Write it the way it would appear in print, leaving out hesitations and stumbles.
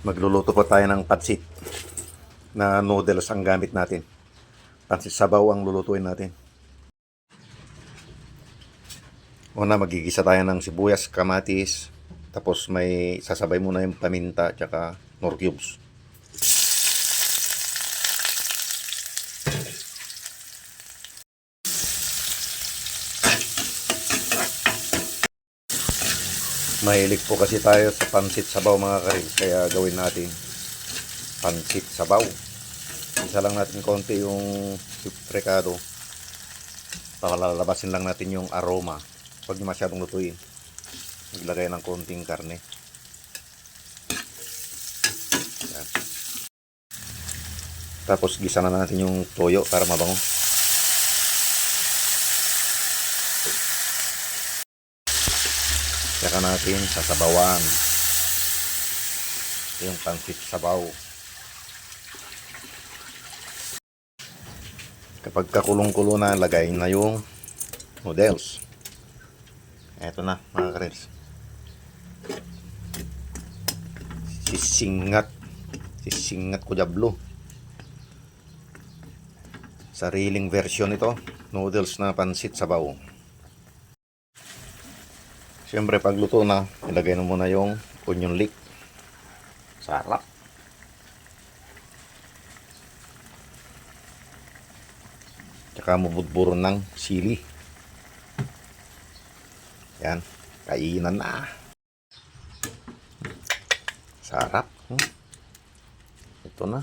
Magluluto po tayo ng pansit na noodles ang gamit natin. Pansit sabaw ang lulutuin natin. Una, magigisa tayo ng sibuyas, kamatis, tapos may sasabay muna yung paminta tsaka nor cubes. Mahilig po kasi tayo sa pansit sabaw mga karils, kaya gawin natin pansit sabaw. Isa lang natin konti yung rekado. Palalabasin lang natin yung aroma. Huwag nyo masyadong lutuin. Maglagay ng konting karne. Yan. Tapos gisa na natin yung toyo para mabango. Saka natin sasabawan yung pansit sabaw. Kapag kakulong-kulo na, lagay na yung noodles. Eto na mga karels. Sisingat ko diablo. Sariling version ito, noodles na pansit sabaw. Siyempre pag luto na, ilagay na muna yung onion leek. Sarap. Tsaka mabudburon ng sili. Yan, kainan na. Sarap. Ito na.